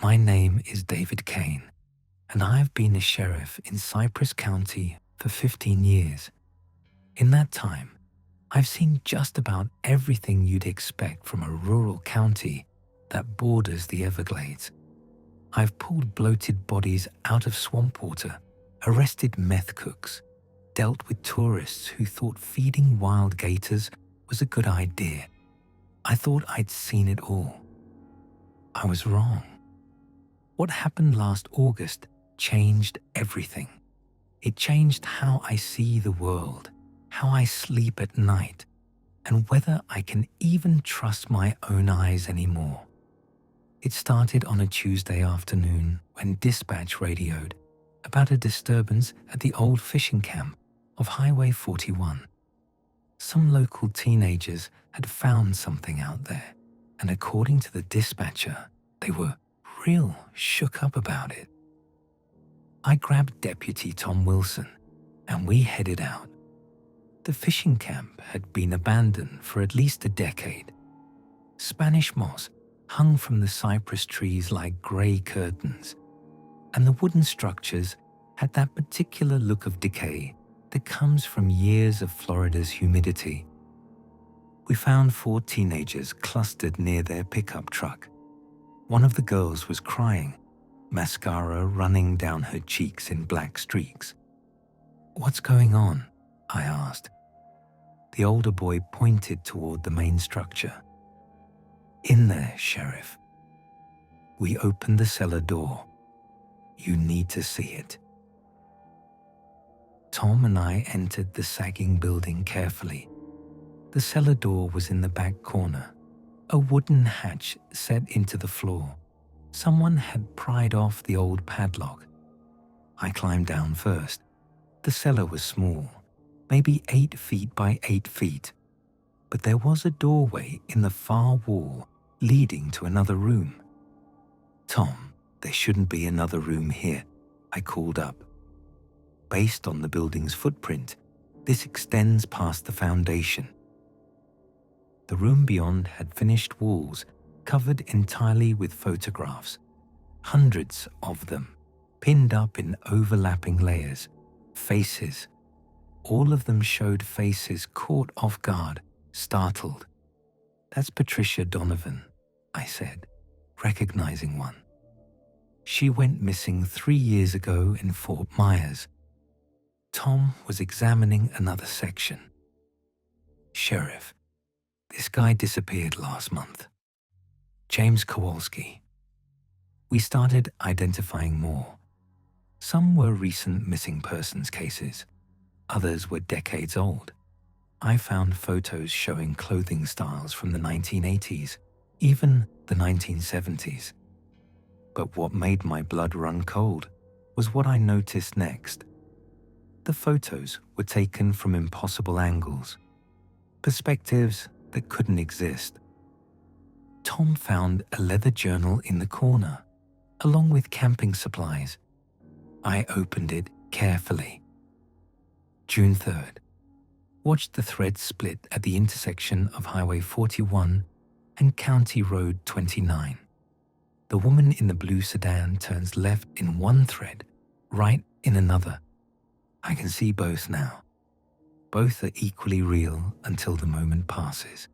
My name is David Kane, and I have been a sheriff in Cypress County for 15 years. In that time, I've seen just about everything you'd expect from a rural county that borders the Everglades. I've pulled bloated bodies out of swamp water, arrested meth cooks, dealt with tourists who thought feeding wild gators was a good idea. I thought I'd seen it all. I was wrong. What happened last August changed everything. It changed how I see the world, how I sleep at night, and whether I can even trust my own eyes anymore. It started on a Tuesday afternoon when dispatch radioed about a disturbance at the old fishing camp of Highway 41. Some local teenagers had found something out there, and according to the dispatcher, they were real shook up about it. I grabbed Deputy Tom Wilson, and we headed out. The fishing camp had been abandoned for at least a decade. Spanish moss hung from the cypress trees like grey curtains, and the wooden structures had that particular look of decay that comes from years of Florida's humidity. We found 4 teenagers clustered near their pickup truck. One of the girls was crying, mascara running down her cheeks in black streaks. "What's going on?" I asked. The older boy pointed toward the main structure. "In there, Sheriff." We opened the cellar door. "You need to see it." Tom and I entered the sagging building carefully. The cellar door was in the back corner, a wooden hatch set into the floor. Someone had pried off the old padlock. I climbed down first. The cellar was small, maybe 8 feet by 8 feet, but there was a doorway in the far wall leading to another room. "Tom, there shouldn't be another room here," I called up. Based on the building's footprint, this extends past the foundation. The room beyond had finished walls covered entirely with photographs, hundreds of them, pinned up in overlapping layers, faces. All of them showed faces caught off guard, startled. "That's Patricia Donovan," I said, recognizing one. "She went missing 3 years ago in Fort Myers." Tom was examining another section. "Sheriff, this guy disappeared last month. James Kowalski." We started identifying more. Some were recent missing persons cases. Others were decades old. I found photos showing clothing styles from the 1980s, even the 1970s. But what made my blood run cold was what I noticed next. The photos were taken from impossible angles, perspectives that couldn't exist. Tom found a leather journal in the corner, along with camping supplies. I opened it carefully. June 3rd. Watched the thread split at the intersection of Highway 41 and County Road 29. The woman in the blue sedan turns left in one thread, right in another. I can see both now. Both are equally real until the moment passes.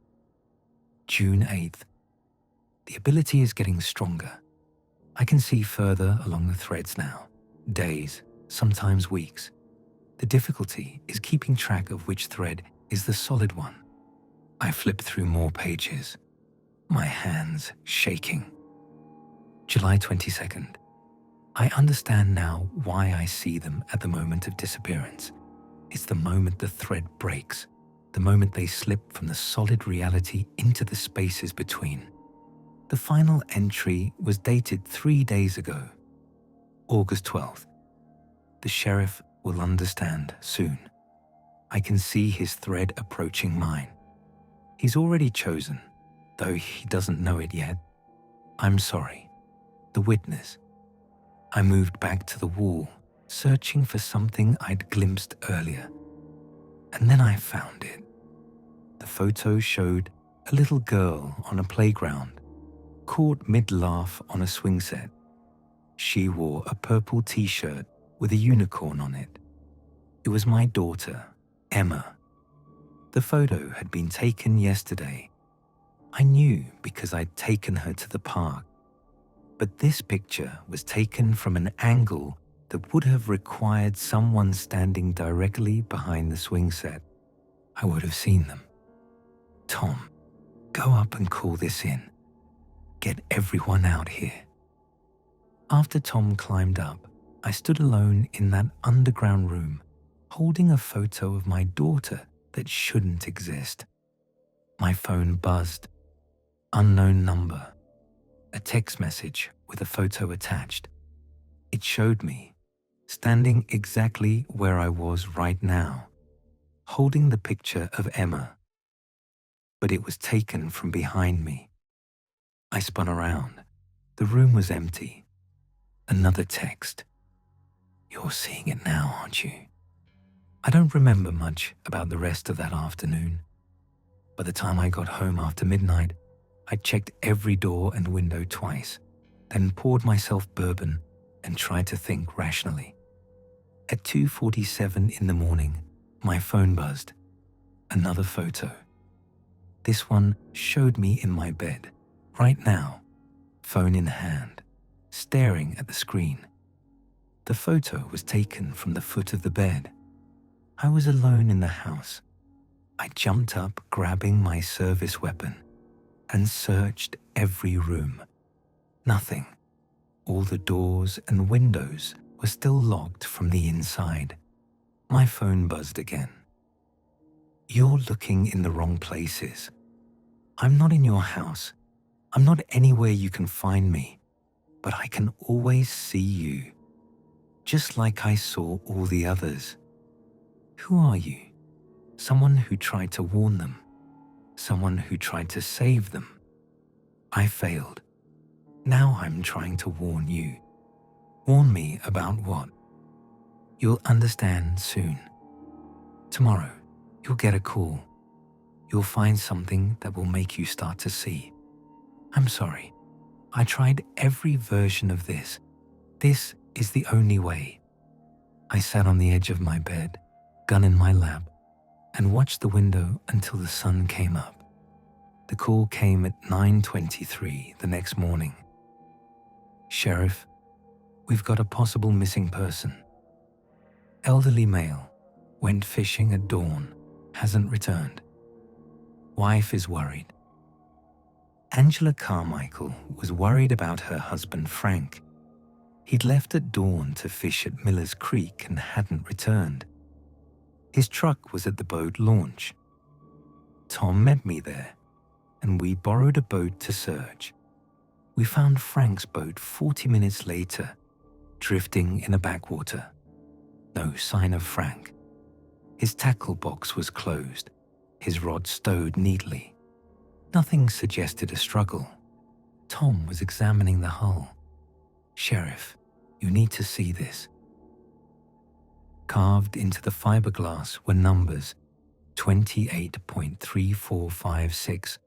June 8th. The ability is getting stronger. I can see further along the threads now. Days, sometimes weeks. The difficulty is keeping track of which thread is the solid one. I flip through more pages, my hands shaking. July 22nd. I understand now why I see them at the moment of disappearance. It's the moment the thread breaks, the moment they slip from the solid reality into the spaces between. The final entry was dated 3 days ago, August 12th. The sheriff will understand soon. I can see his thread approaching mine. He's already chosen, though he doesn't know it yet. I'm sorry. The witness. I moved back to the wall, searching for something I'd glimpsed earlier. And then I found it. The photo showed a little girl on a playground, caught mid-laugh on a swing set. She wore a purple t-shirt with a unicorn on it. It was my daughter, Emma. The photo had been taken yesterday. I knew because I'd taken her to the park. But this picture was taken from an angle that would have required someone standing directly behind the swing set. I would have seen them. Tom, go up and call this in. Get everyone out here. After Tom climbed up, I stood alone in that underground room, holding a photo of my daughter that shouldn't exist. My phone buzzed. Unknown number. A text message with a photo attached. It showed me, standing exactly where I was right now, holding the picture of Emma. But it was taken from behind me. I spun around. The room was empty. Another text. You're seeing it now, aren't you? I don't remember much about the rest of that afternoon. By the time I got home after midnight, I checked every door and window twice, then poured myself bourbon and tried to think rationally. At 2:47 in the morning, my phone buzzed. Another photo. This one showed me in my bed, right now, phone in hand, staring at the screen. The photo was taken from the foot of the bed. I was alone in the house. I jumped up, grabbing my service weapon, and searched every room. Nothing. All the doors and windows were still locked from the inside. My phone buzzed again. You're looking in the wrong places. I'm not in your house. I'm not anywhere you can find me, but I can always see you, just like I saw all the others. Who are you? Someone who tried to warn them. Someone who tried to save them. I failed. Now I'm trying to warn you. Warn me about what? You'll understand soon. Tomorrow, you'll get a call. You'll find something that will make you start to see. I'm sorry. I tried every version of this. This is the only way. I sat on the edge of my bed, gun in my lap, and watched the window until the sun came up. The call came at 9:23 the next morning. Sheriff, we've got a possible missing person. Elderly male, went fishing at dawn, hasn't returned. Wife is worried. Angela Carmichael was worried about her husband Frank. He'd left at dawn to fish at Miller's Creek and hadn't returned. His truck was at the boat launch. Tom met me there, and we borrowed a boat to search. We found Frank's boat 40 minutes later, drifting in a backwater. No sign of Frank. His tackle box was closed, his rod stowed neatly. Nothing suggested a struggle. Tom was examining the hull. Sheriff, you need to see this. Carved into the fiberglass were numbers 28.3456,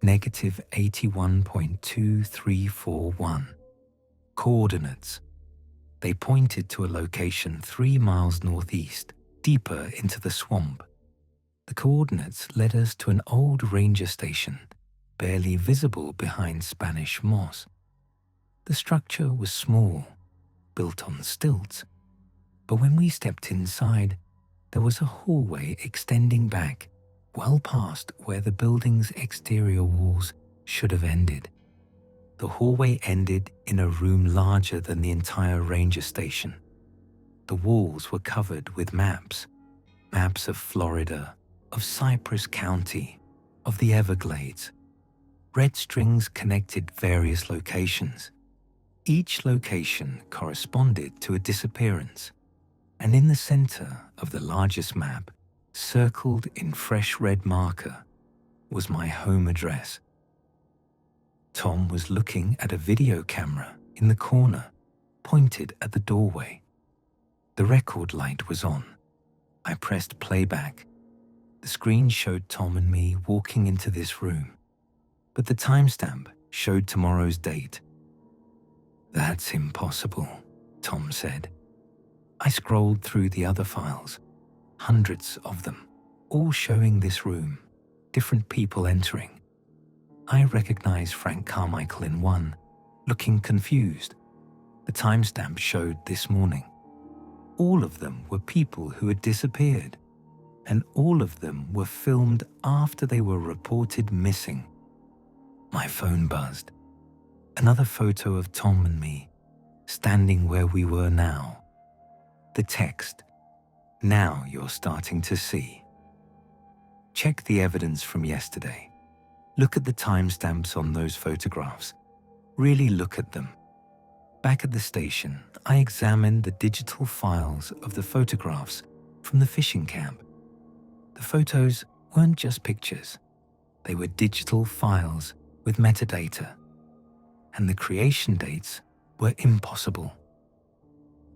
negative 81.2341. Coordinates. They pointed to a location 3 miles northeast, deeper into the swamp. The coordinates led us to an old ranger station, barely visible behind Spanish moss. The structure was small, built on stilts, but when we stepped inside, there was a hallway extending back, well past where the building's exterior walls should have ended. The hallway ended in a room larger than the entire ranger station. The walls were covered with maps of Florida, of Cypress County, of the Everglades. Red strings connected various locations. Each location corresponded to a disappearance, and in the center of the largest map, circled in fresh red marker, was my home address. Tom was looking at a video camera in the corner, pointed at the doorway. The record light was on. I pressed playback. The screen showed Tom and me walking into this room, but the timestamp showed tomorrow's date. "That's impossible," Tom said. I scrolled through the other files, hundreds of them, all showing this room, different people entering. I recognized Frank Carmichael in one, looking confused. The timestamp showed this morning. All of them were people who had disappeared, and all of them were filmed after they were reported missing. My phone buzzed. Another photo of Tom and me, standing where we were now. The text, "Now you're starting to see." Check the evidence from yesterday. Look at the timestamps on those photographs. Really look at them. Back at the station, I examined the digital files of the photographs from the fishing camp. The photos weren't just pictures. They were digital files with metadata. And the creation dates were impossible.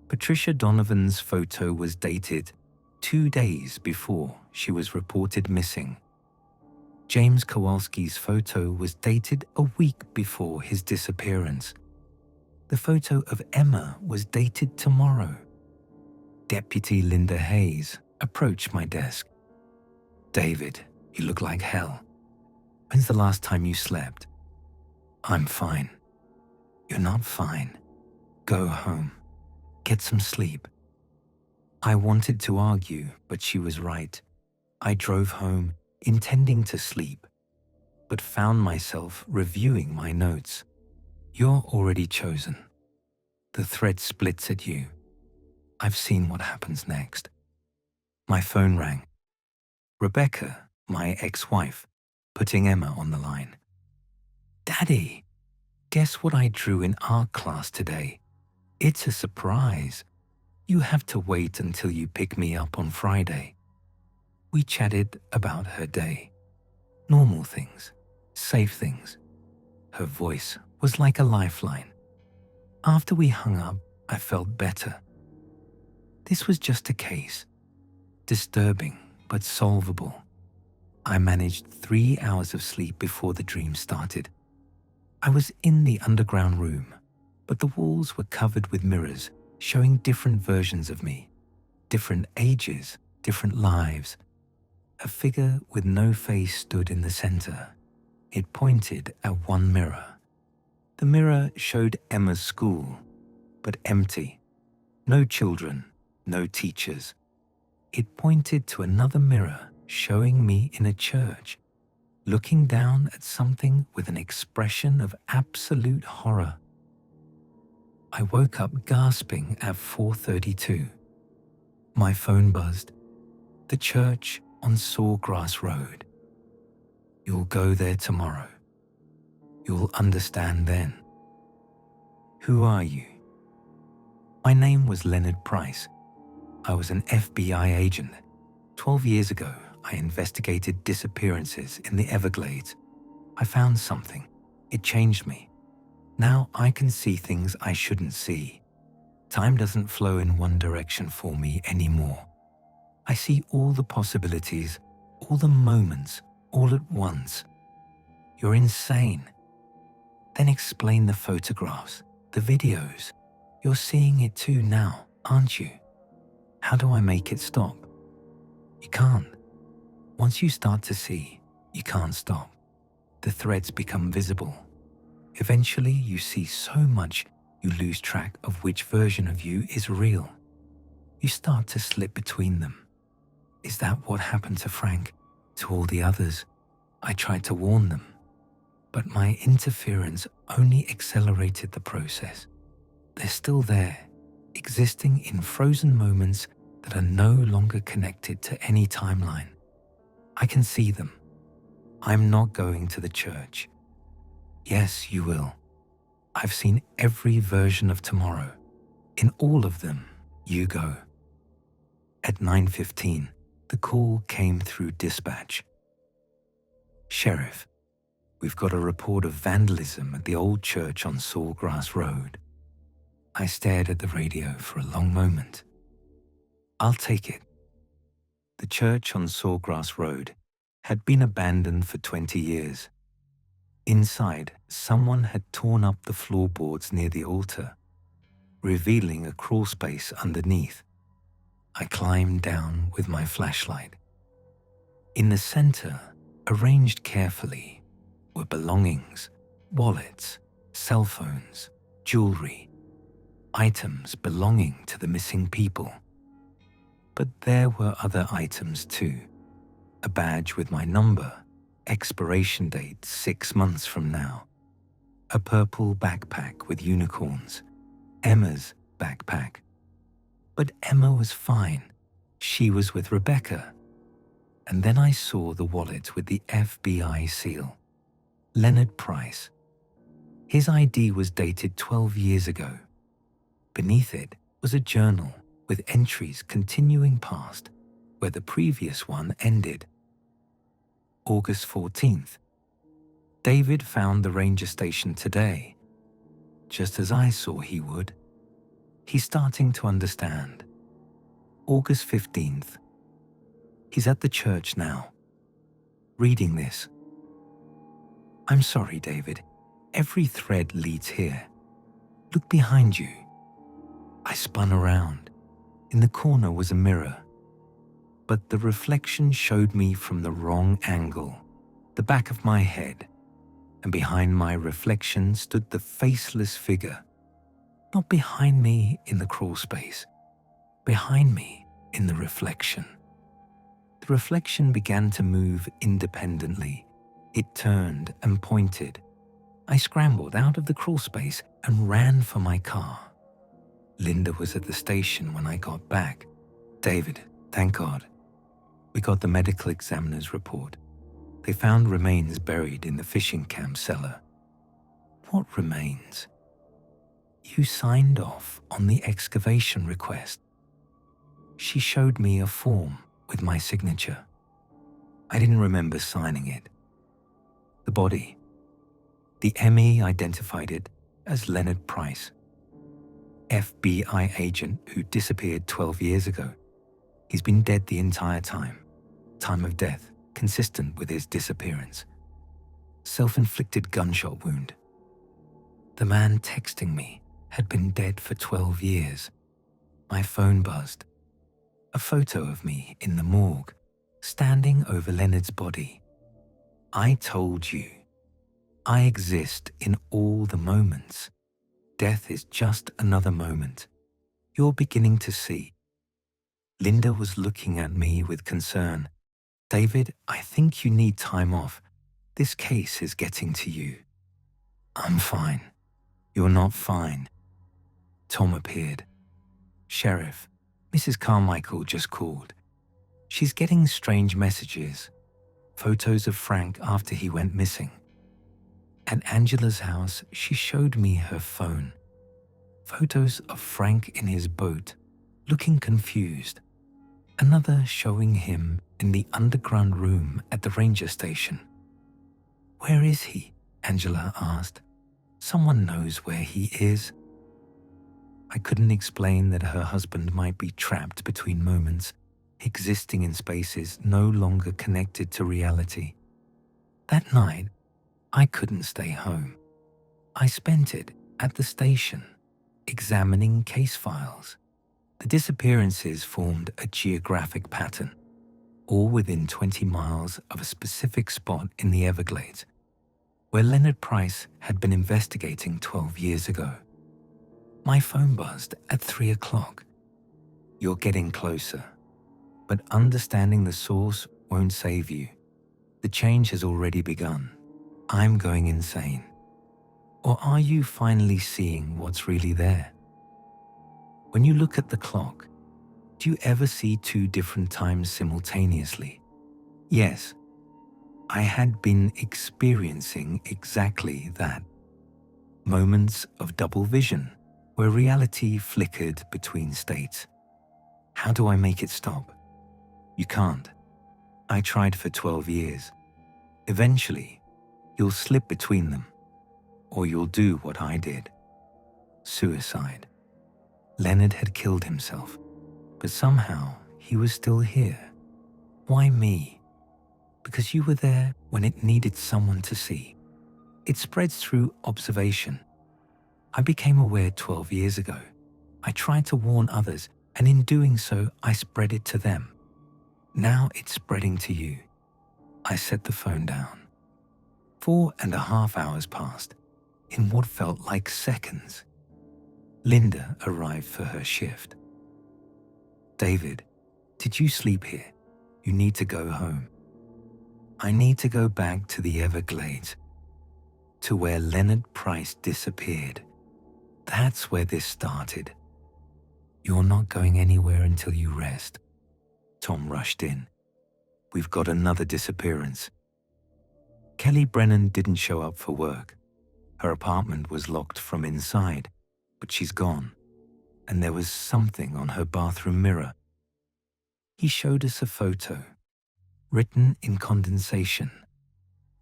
Patricia Donovan's photo was dated 2 days before she was reported missing. James Kowalski's photo was dated a week before his disappearance. The photo of Emma was dated tomorrow. Deputy Linda Hayes approached my desk. "David, you look like hell. When's the last time you slept?" "I'm fine." "You're not fine. Go home. Get some sleep." I wanted to argue, but she was right. I drove home intending to sleep, but found myself reviewing my notes. "You're already chosen. The thread splits at you. I've seen what happens next." My phone rang. Rebecca, my ex-wife, putting Emma on the line. "Daddy, guess what I drew in art class today? It's a surprise. You have to wait until you pick me up on Friday." We chatted about her day. Normal things, safe things. Her voice was like a lifeline. After we hung up, I felt better. This was just a case. Disturbing, but solvable. I managed 3 hours of sleep before the dream started. I was in the underground room, but the walls were covered with mirrors showing different versions of me, different ages, different lives. A figure with no face stood in the center. It pointed at one mirror. The mirror showed Emma's school, but empty. No children, no teachers. It pointed to another mirror showing me in a church, looking down at something with an expression of absolute horror. I woke up gasping at 4:32. My phone buzzed. The church on Sawgrass Road. "You'll go there tomorrow. You'll understand then." "Who are you?" My name was Leonard Price. I was an FBI agent. 12 years ago, I investigated disappearances in the Everglades. I found something. It changed me. Now I can see things I shouldn't see. Time doesn't flow in one direction for me anymore. I see all the possibilities, all the moments, all at once. "You're insane." "Then explain the photographs, the videos. You're seeing it too now, aren't you?" "How do I make it stop?" "You can't. Once you start to see, you can't stop. The threads become visible. Eventually, you see so much you lose track of which version of you is real. You start to slip between them. Is that what happened to Frank, to all the others? I tried to warn them, but my interference only accelerated the process. They're still there, existing in frozen moments that are no longer connected to any timeline. I can see them. I'm not going to the church." "Yes, you will. I've seen every version of tomorrow. In all of them, you go." At 9:15, the call came through dispatch. "Sheriff, we've got a report of vandalism at the old church on Sawgrass Road." I stared at the radio for a long moment. "I'll take it." The church on Sawgrass Road had been abandoned for 20 years. Inside, someone had torn up the floorboards near the altar, revealing a crawl space underneath. I climbed down with my flashlight. In the center, arranged carefully, were belongings, wallets, cell phones, jewelry, items belonging to the missing people. But there were other items too. A badge with my number, expiration date 6 months from now. A purple backpack with unicorns, Emma's backpack. But Emma was fine. She was with Rebecca. And then I saw the wallet with the FBI seal. Leonard Price. His ID was dated 12 years ago. Beneath it was a journal with entries continuing past where the previous one ended. August 14th. David found the ranger station today, just as I saw he would. He's starting to understand. August 15th. He's at the church now, reading this. I'm sorry, David. Every thread leads here. Look behind you. I spun around. In the corner was a mirror, but the reflection showed me from the wrong angle, the back of my head, and behind my reflection stood the faceless figure, not behind me in the crawl space, behind me in the reflection. The reflection began to move independently. It turned and pointed. I scrambled out of the crawl space and ran for my car. Linda was at the station when I got back. David, thank God. We got the medical examiner's report. They found remains buried in the fishing camp cellar. What remains? You signed off on the excavation request. She showed me a form with my signature. I didn't remember signing it. The body. The ME identified it as Leonard Price, FBI agent who disappeared 12 years ago. He's been dead the entire time. Time of death consistent with his disappearance. Self-inflicted gunshot wound. The man texting me had been dead for 12 years. My phone buzzed. A photo of me in the morgue, standing over Leonard's body. I told you. I exist in all the moments. Death is just another moment. You're beginning to see. Linda was looking at me with concern. David, I think you need time off. This case is getting to you. I'm fine. You're not fine. Tom appeared. Sheriff, Mrs. Carmichael just called. She's getting strange messages. Photos of Frank after he went missing. At Angela's house, she showed me her phone. Photos of Frank in his boat, looking confused. Another showing him in the underground room at the ranger station. Where is he? Angela asked. Someone knows where he is. I couldn't explain that her husband might be trapped between moments, existing in spaces no longer connected to reality. That night, I couldn't stay home. I spent it at the station, examining case files. The disappearances formed a geographic pattern, all within 20 miles of a specific spot in the Everglades, where Leonard Price had been investigating 12 years ago. My phone buzzed at 3 o'clock. You're getting closer, but understanding the source won't save you. The change has already begun. I'm going insane. Or are you finally seeing what's really there? When you look at the clock, do you ever see two different times simultaneously? Yes, I had been experiencing exactly that. Moments of double vision, where reality flickered between states. How do I make it stop? You can't. I tried for 12 years. Eventually, you'll slip between them, or you'll do what I did. Suicide. Leonard had killed himself, but somehow he was still here. Why me? Because you were there when it needed someone to see. It spreads through observation. I became aware 12 years ago. I tried to warn others, and in doing so, I spread it to them. Now it's spreading to you. I set the phone down. 4.5 hours passed, in what felt like seconds. Linda arrived for her shift. David, did you sleep here? You need to go home. I need to go back to the Everglades, to where Leonard Price disappeared. That's where this started. You're not going anywhere until you rest. Tom rushed in. We've got another disappearance. Kelly Brennan didn't show up for work. Her apartment was locked from inside, but she's gone, and there was something on her bathroom mirror. He showed us a photo, written in condensation.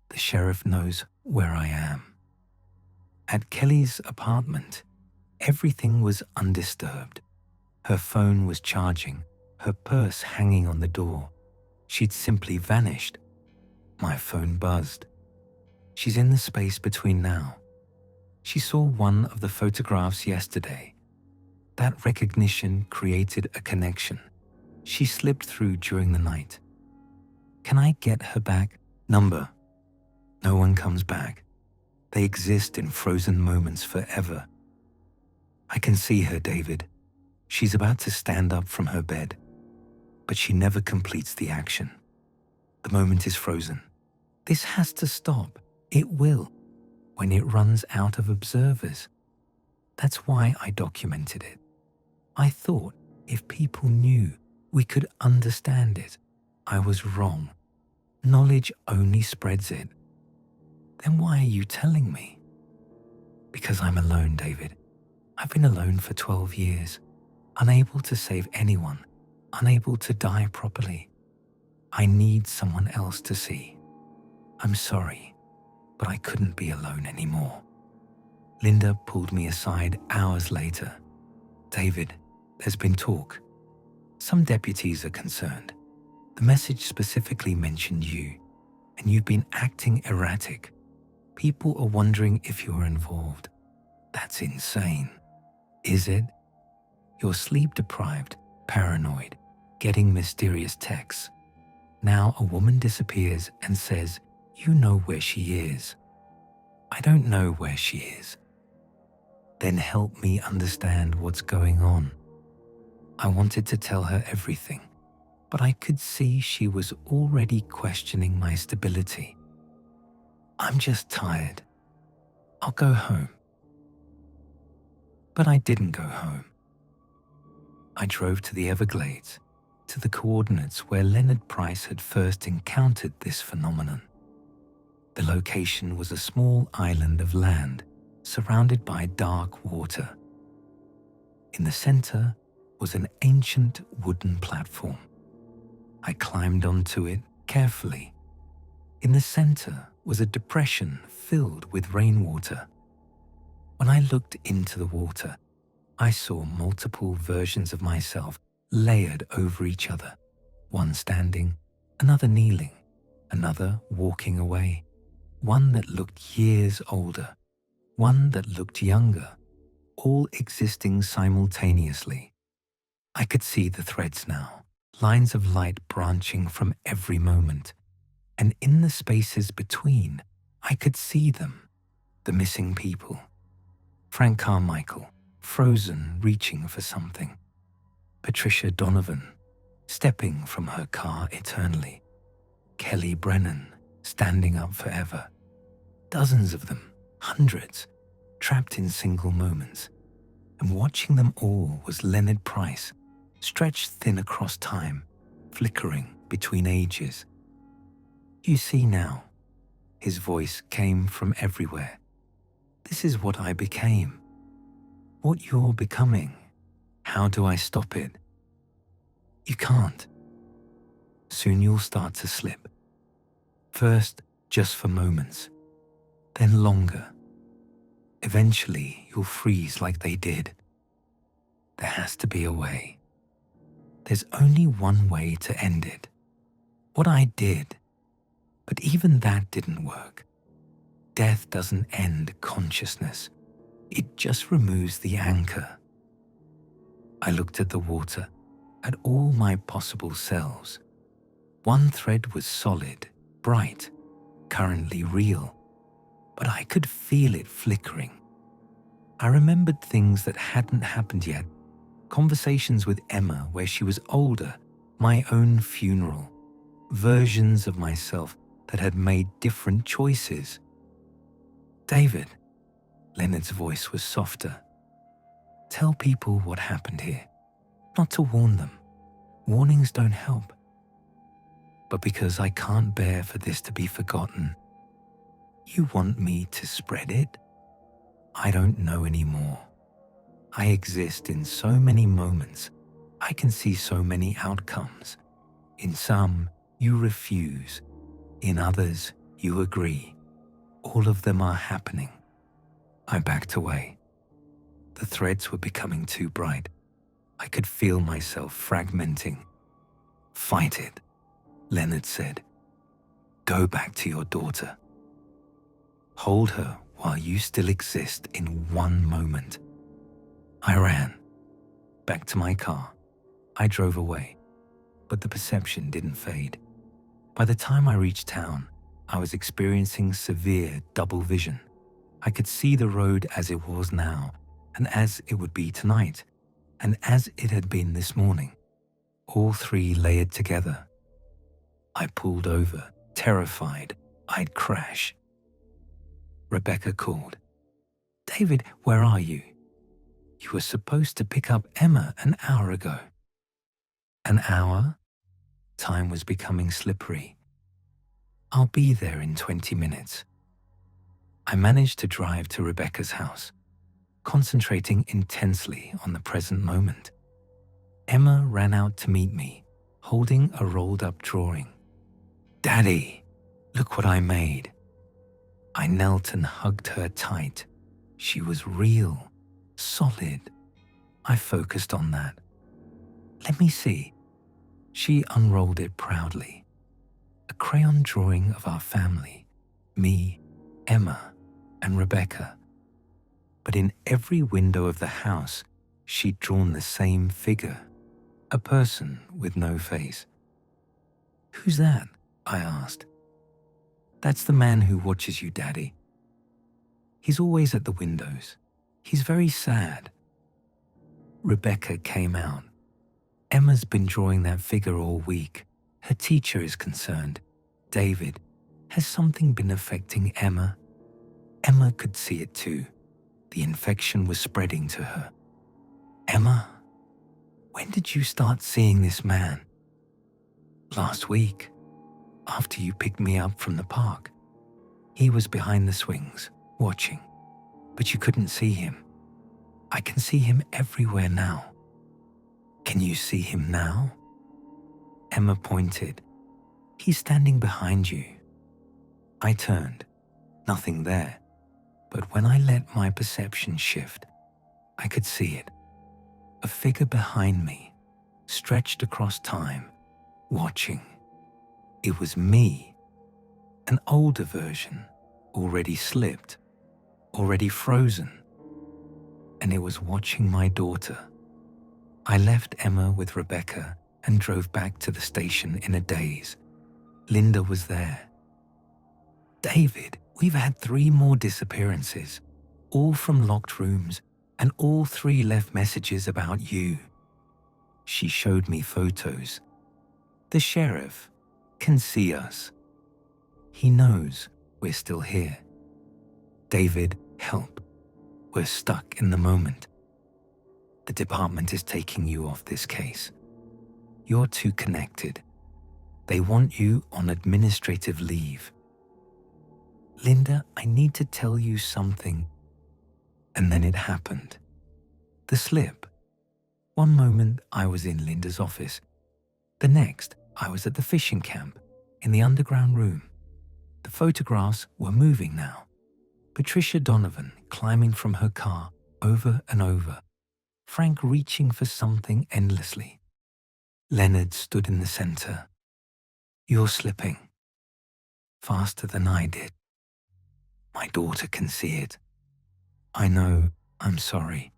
The sheriff knows where I am. At Kelly's apartment, everything was undisturbed. Her phone was charging, her purse hanging on the door. She'd simply vanished. My phone buzzed. She's in the space between now. She saw one of the photographs yesterday. That recognition created a connection. She slipped through during the night. Can I get her back? Number. No one comes back. They exist in frozen moments forever. I can see her, David. She's about to stand up from her bed, but she never completes the action. The moment is frozen. This has to stop. It will, when it runs out of observers. That's why I documented it. I thought if people knew, we could understand it. I was wrong. Knowledge only spreads it. Then why are you telling me? Because I'm alone, David. I've been alone for 12 years, unable to save anyone, unable to die properly. I need someone else to see. I'm sorry, but I couldn't be alone anymore. Linda pulled me aside hours later. David, there's been talk. Some deputies are concerned. The message specifically mentioned you, and you've been acting erratic. People are wondering if you're involved. That's insane. Is it? You're sleep-deprived, paranoid, getting mysterious texts. Now a woman disappears and says, you know where she is. I don't know where she is. Then help me understand what's going on. I wanted to tell her everything, but I could see she was already questioning my stability. I'm just tired. I'll go home. But I didn't go home. I drove to the Everglades, to the coordinates where Leonard Price had first encountered this phenomenon. The location was a small island of land surrounded by dark water. In the center was an ancient wooden platform. I climbed onto it carefully. In the center was a depression filled with rainwater. When I looked into the water, I saw multiple versions of myself layered over each other, one standing, another kneeling, another walking away, one that looked years older, one that looked younger, all existing simultaneously. I could see the threads now, lines of light branching from every moment, and in the spaces between, I could see them, the missing people. Frank Carmichael, frozen, reaching for something. Patricia Donovan, stepping from her car eternally. Kelly Brennan, standing up forever. Dozens of them, hundreds, trapped in single moments. And watching them all was Leonard Price, stretched thin across time, flickering between ages. You see now, his voice came from everywhere. This is what I became. What you're becoming. How do I stop it? You can't. Soon you'll start to slip. First, just for moments, then longer. Eventually, you'll freeze like they did. There has to be a way. There's only one way to end it. What I did, but even that didn't work. Death doesn't end consciousness. It just removes the anchor. I looked at the water, at all my possible selves. One thread was solid, bright, currently real, but I could feel it flickering. I remembered things that hadn't happened yet, conversations with Emma where she was older, my own funeral, versions of myself that had made different choices. David, Leonard's voice was softer. Tell people what happened here, not to warn them. Warnings don't help. But because I can't bear for this to be forgotten, you want me to spread it? I don't know anymore. I exist in so many moments. I can see so many outcomes. In some, you refuse. In others, you agree. All of them are happening. I backed away. The threads were becoming too bright. I could feel myself fragmenting. Fight it, Leonard said. Go back to your daughter. Hold her while you still exist in one moment. I ran. Back to my car. I drove away, but the perception didn't fade. By the time I reached town, I was experiencing severe double vision. I could see the road as it was now, and as it would be tonight, and as it had been this morning. All three layered together. I pulled over, terrified I'd crash. Rebecca called. David, where are you? You were supposed to pick up Emma an hour ago. An hour? Time was becoming slippery. I'll be there in 20 minutes. I managed to drive to Rebecca's house, concentrating intensely on the present moment. Emma ran out to meet me, holding a rolled-up drawing. Daddy, look what I made. I knelt and hugged her tight. She was real, solid. I focused on that. Let me see. She unrolled it proudly. A crayon drawing of our family, me, Emma, and Rebecca. But in every window of the house, she'd drawn the same figure, a person with no face. Who's that? I asked. That's the man who watches you, Daddy. He's always at the windows. He's very sad. Rebecca came out. Emma's been drawing that figure all week. Her teacher is concerned. David, has something been affecting Emma? Emma could see it too. The infection was spreading to her. Emma, when did you start seeing this man? Last week, after you picked me up from the park. He was behind the swings, watching, but you couldn't see him. I can see him everywhere now. Can you see him now? Emma pointed. He's standing behind you. I turned. Nothing there. But when I let my perception shift, I could see it. A figure behind me, stretched across time, watching. It was me, an older version, already slipped, already frozen. And it was watching my daughter. I left Emma with Rebecca and drove back to the station in a daze. Linda was there. David, we've had 3 more disappearances, all from locked rooms, and all 3 left messages about you. She showed me photos. The sheriff can see us. He knows we're still here. David, help. We're stuck in the moment. The department is taking you off this case. You're too connected. They want you on administrative leave. Linda, I need to tell you something. And then it happened. The slip. One moment I was in Linda's office. The next, I was at the fishing camp, in the underground room. The photographs were moving now. Patricia Donovan climbing from her car over and over. Frank reaching for something endlessly. Leonard stood in the center. You're slipping. Faster than I did. My daughter can see it. I know I'm sorry.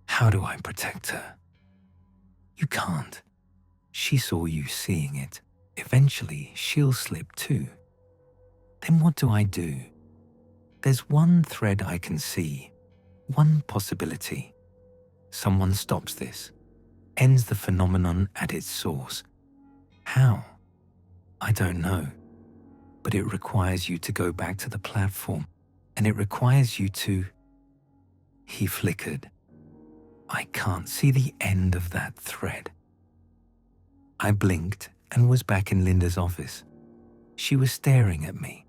How do I protect her? You can't. She saw you seeing it. Eventually, she'll slip too. Then what do I do? There's one thread I can see, one possibility. Someone stops this, ends the phenomenon at its source. How? I don't know. But it requires you to go back to the platform, and it requires you to... He flickered. I can't see the end of that thread. I blinked and was back in Linda's office. She was staring at me.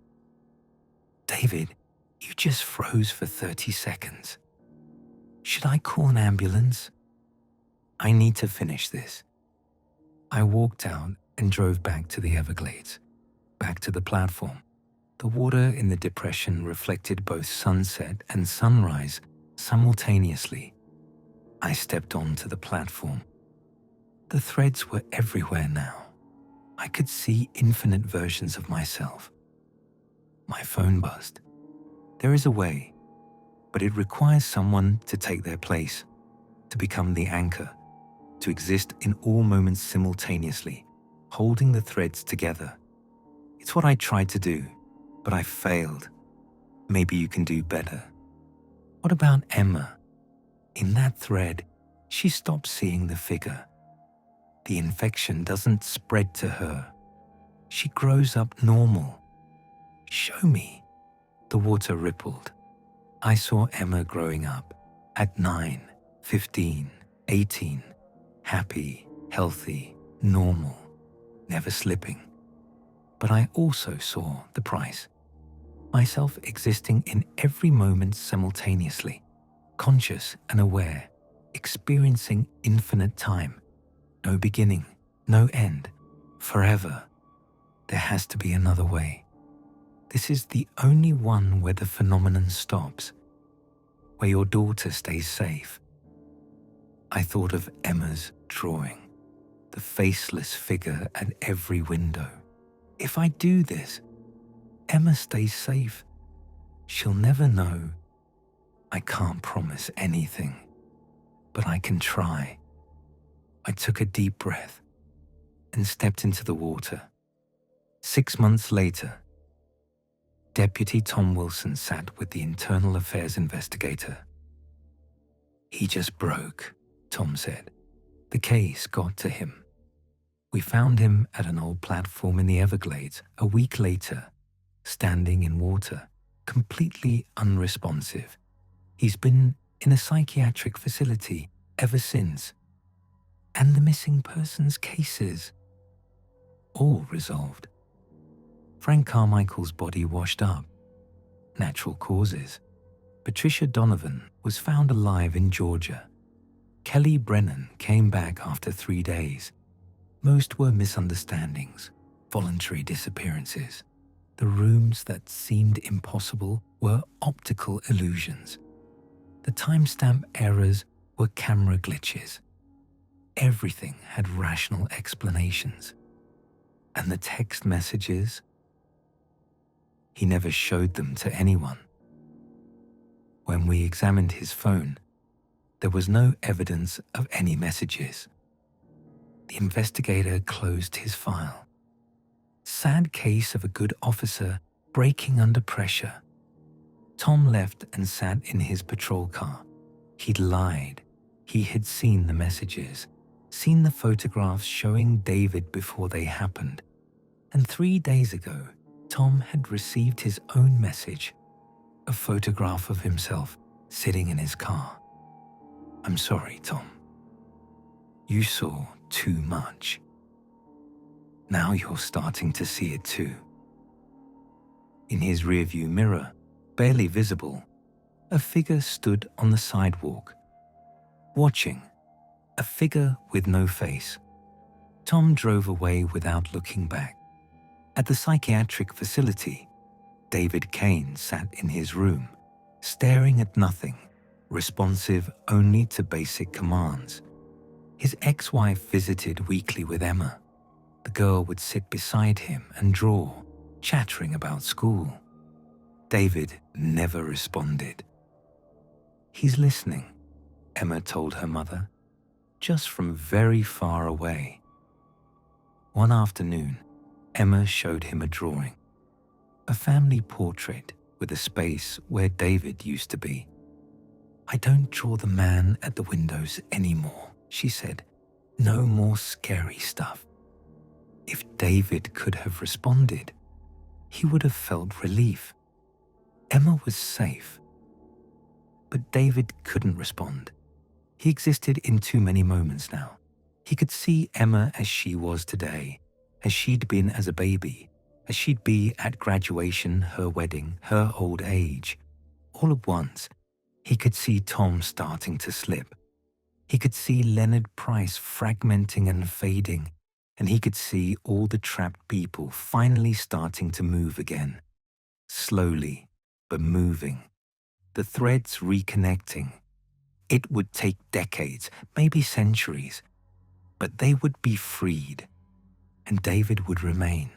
David, you just froze for 30 seconds. Should I call an ambulance? I need to finish this. I walked out and drove back to the Everglades, back to the platform. The water in the depression reflected both sunset and sunrise simultaneously. I stepped onto the platform. The threads were everywhere now. I could see infinite versions of myself. My phone buzzed. There is a way, but it requires someone to take their place, to become the anchor, to exist in all moments simultaneously, holding the threads together. It's what I tried to do, but I failed. Maybe you can do better. What about Emma? In that thread, she stopped seeing the figure. The infection doesn't spread to her. She grows up normal. Show me. The water rippled. I saw Emma growing up at 9, 15, 18, happy, healthy, normal, never slipping. But I also saw the price. Myself existing in every moment simultaneously, conscious and aware, experiencing infinite time. No beginning, no end, forever. There has to be another way. This is the only one where the phenomenon stops, where your daughter stays safe. I thought of Emma's drawing, the faceless figure at every window. If I do this, Emma stays safe. She'll never know. I can't promise anything, but I can try. I took a deep breath and stepped into the water. 6 months later, Deputy Tom Wilson sat with the Internal Affairs investigator. He just broke, Tom said. The case got to him. We found him at an old platform in the Everglades a week later, standing in water, completely unresponsive. He's been in a psychiatric facility ever since. And the missing persons cases, all resolved. Frank Carmichael's body washed up. Natural causes. Patricia Donovan was found alive in Georgia. Kelly Brennan came back after 3 days. Most were misunderstandings, voluntary disappearances. The rooms that seemed impossible were optical illusions. The timestamp errors were camera glitches. Everything had rational explanations. And the text messages? He never showed them to anyone. When we examined his phone, there was no evidence of any messages. The investigator closed his file. Sad case of a good officer breaking under pressure. Tom left and sat in his patrol car. He'd lied. He had seen the messages, seen the photographs showing David before they happened. And 3 days ago, Tom had received his own message, a photograph of himself sitting in his car. I'm sorry, Tom. You saw too much. Now you're starting to see it too. In his rearview mirror, barely visible, a figure stood on the sidewalk, watching, a figure with no face. Tom drove away without looking back. At the psychiatric facility, David Kane sat in his room, staring at nothing, responsive only to basic commands. His ex-wife visited weekly with Emma. The girl would sit beside him and draw, chattering about school. David never responded. "He's listening," Emma told her mother, "just from very far away." One afternoon, Emma showed him a drawing, a family portrait with a space where David used to be. "I don't draw the man at the windows anymore," she said. "No more scary stuff." If David could have responded, he would have felt relief. Emma was safe. But David couldn't respond. He existed in too many moments now. He could see Emma as she was today, as she'd been as a baby, as she'd be at graduation, her wedding, her old age. All at once, he could see Tom starting to slip. He could see Leonard Price fragmenting and fading, and he could see all the trapped people finally starting to move again. Slowly, but moving. The threads reconnecting. It would take decades, maybe centuries, but they would be freed, and David would remain.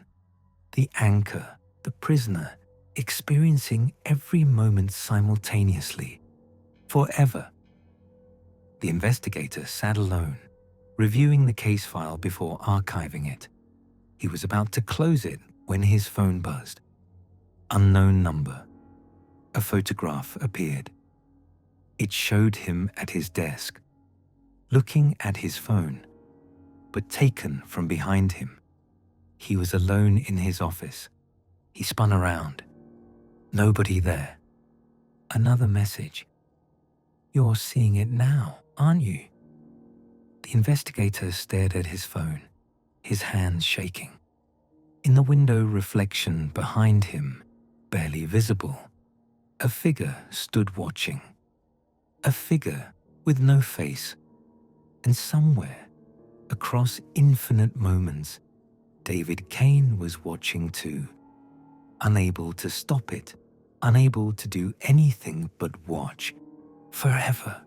The anchor, the prisoner, experiencing every moment simultaneously, forever. The investigator sat alone, reviewing the case file before archiving it. He was about to close it when his phone buzzed. Unknown number. A photograph appeared. It showed him at his desk, looking at his phone, but taken from behind him. He was alone in his office. He spun around. Nobody there. Another message. "You're seeing it now, aren't you?" The investigator stared at his phone, his hands shaking. In the window reflection behind him, barely visible, a figure stood watching. A figure with no face. And somewhere, across infinite moments, David Kane was watching too, unable to stop it, unable to do anything but watch, forever.